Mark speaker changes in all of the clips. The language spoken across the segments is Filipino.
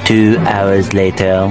Speaker 1: 2 hours later.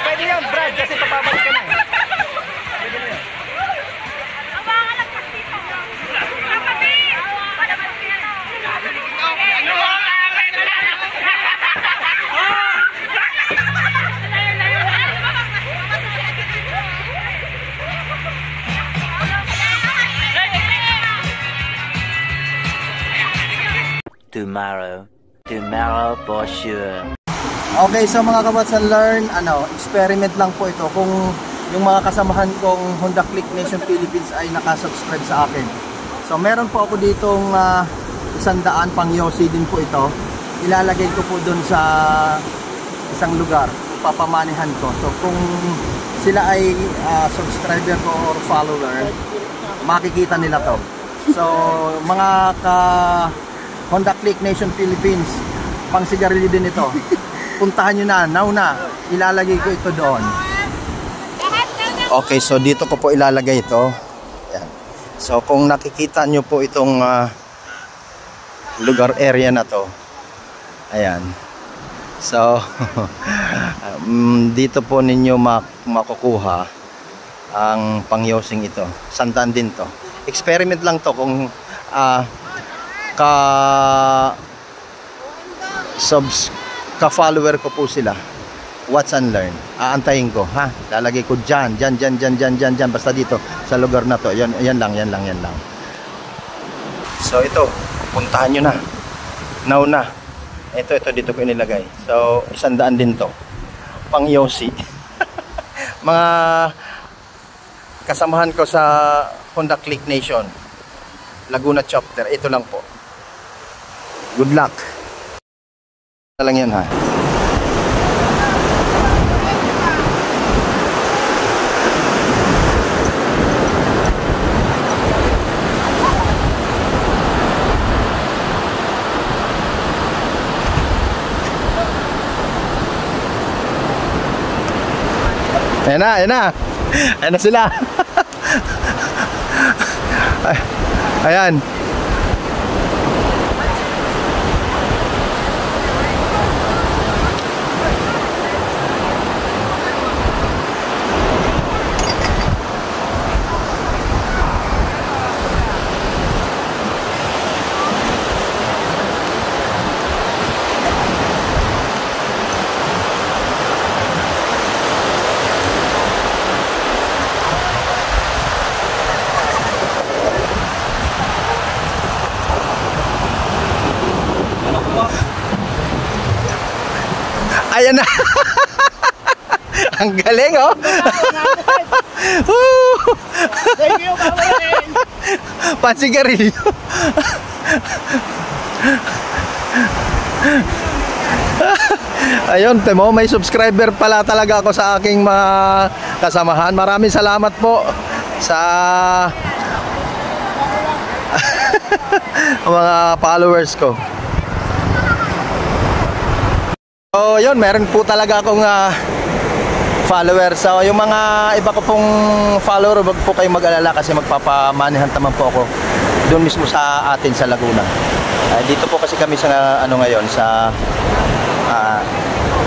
Speaker 2: Pwede yan, Brad, kasi papabalik ka na eh.
Speaker 1: Tomorrow for sure.
Speaker 2: Okay, so mga Kabats and Learn, experiment lang po ito kung yung mga kasamahan kong Honda Click Nation Philippines ay nakasubscribe sa akin. So meron po ako ditong 100 pang Yossi din po ito. Ilalagay ko po dun sa isang lugar, papamanihan ko. So kung sila ay subscriber ko or follower, makikita nila to. So mga Honda Click Nation Philippines, pang sigarilyo din ito. Puntahan nyo na, now na. Ilalagay ko ito doon. Okay, so dito ko po ilalagay ito. Yan. So kung nakikita nyo po itong lugar area na to, ayan. So dito po ninyo makukuha ang pangyosing ito. Sandan din to. Experiment lang to kung ka-follower ko po sila. watch and learn. Aantayin ko, ha? Lalagay ko dyan, basta dito, sa lugar na to. Yan lang. So ito, puntahan nyo na. Now na. Ito, dito ko inilagay. So, 100 din to. Pang Yossi. Mga kasamahan ko sa Honda Click Nation, Laguna Chapter, ito lang po. Good luck. Ito lang yan, ha? Ayan na sila. Ayan. Ayan na. Ang galing, oh.
Speaker 3: Thank you, Pamarin.
Speaker 2: Pansigarilyo. Ayun, temo, may subscriber pala talaga ako sa aking mga kasamahan. Maraming salamat po sa mga followers ko. So yun, meron po talaga akong followers. So yung mga iba ko pong follower, wag po kayong mag-alala kasi magpapamanihan naman po ako doon mismo sa atin sa Laguna. Dito po kasi kami sa ngayon sa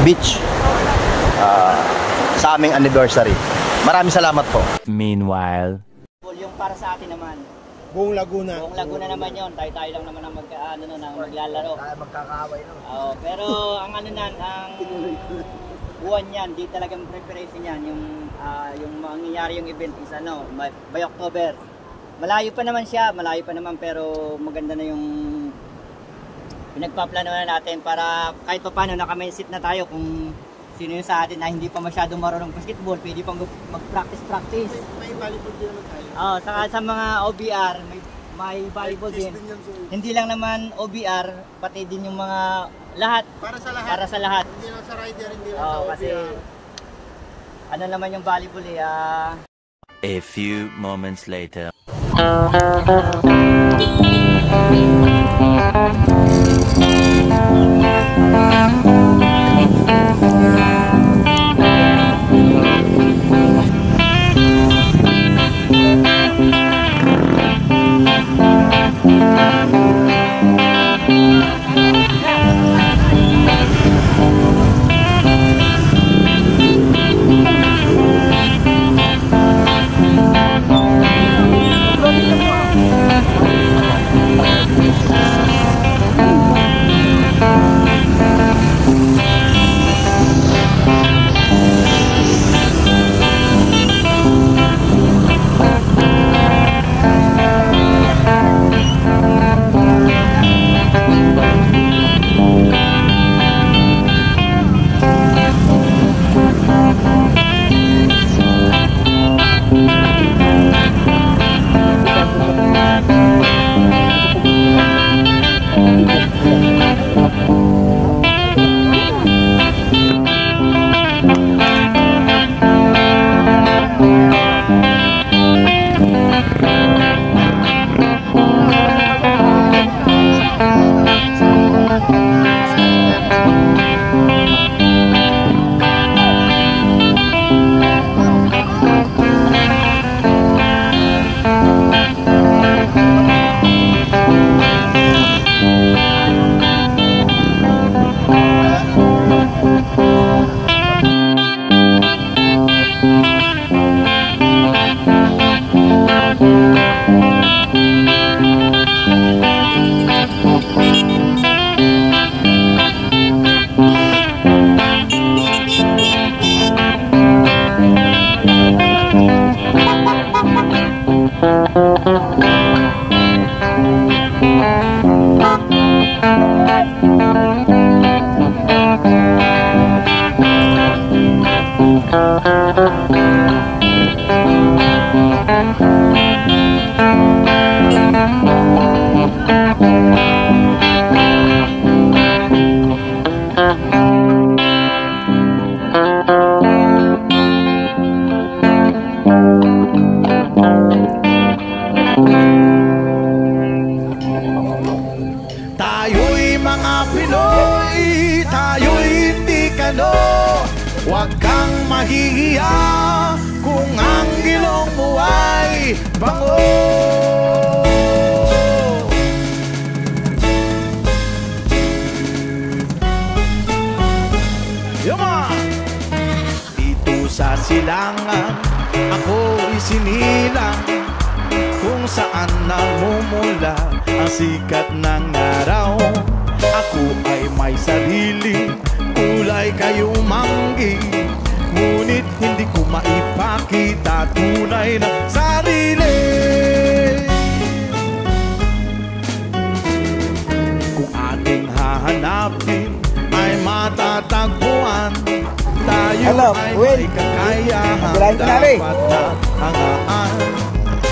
Speaker 2: beach sa aming anniversary. Maraming salamat po.
Speaker 1: Meanwhile,
Speaker 3: Yung para sa atin naman.
Speaker 4: Buong Laguna.
Speaker 3: Buong Laguna naman yon. Tayo lang naman ang maglalaro.
Speaker 4: Tayo magkakaaway no.
Speaker 3: Oo, pero ang ang buwan niyan, di talagang preparation niyan, yung mangyayari yung event is by October. Malayo pa naman pero maganda na yung pinagpaplano na natin para kahit pa paano naka-mindset na tayo kung sino yung sa atin na hindi pa masyadong marunong basketball, pwede pang mag-practice.
Speaker 4: May volleyball din naman tayo.
Speaker 3: Saka sa mga OBR, may volleyball din. Hindi lang naman OBR, pati din yung mga lahat. Para sa lahat.
Speaker 4: Hindi lang sa rider, hindi lang sa
Speaker 3: Oo,
Speaker 4: OBR.
Speaker 3: kasi ano naman yung volleyball
Speaker 1: a few moments later.
Speaker 5: Tayo'y mga Pinoy, tayo'y hindi kano. Huwag kang mahihiya kung ang ilong mo ay bango. Yuma! Dito sa silangan, ako'y sinilang kung saan namumula ang sikat ng araw. Ako ay may sarili, kulay kayo manggi, ngunit hindi ko maipakita tunay na sarili. Kung ating hahanapin ay matatagpuan, tayo ay may kakayahan dapat na hangaan.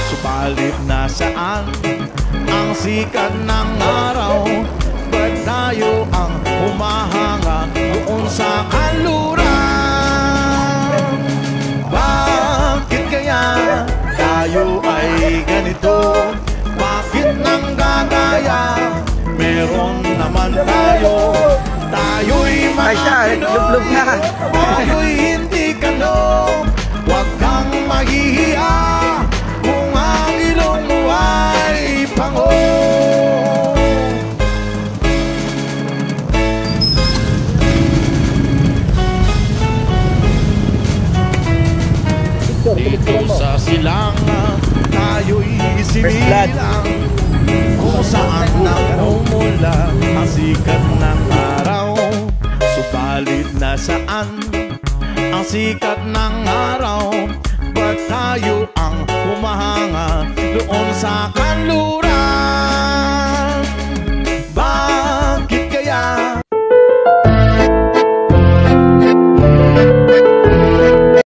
Speaker 5: Subalit nasaan ang sikat ng araw? Ba't tayo ang humahanga doon sa kanluran? Bakit kaya tayo ay ganito? Bakit nang gagaya? Meron naman tayo. Tayo'y mga Pinoy, tayo'y hindi kano. Huwag kang mahihiya kung ang ilong mo ay pango. Dito sa silangan, tayo'y sinilang kung saan namumula ang sikat ng araw. Subalit nasaan ang sikat ng araw? Ba't tayo ang humahanga doon sa kanluran?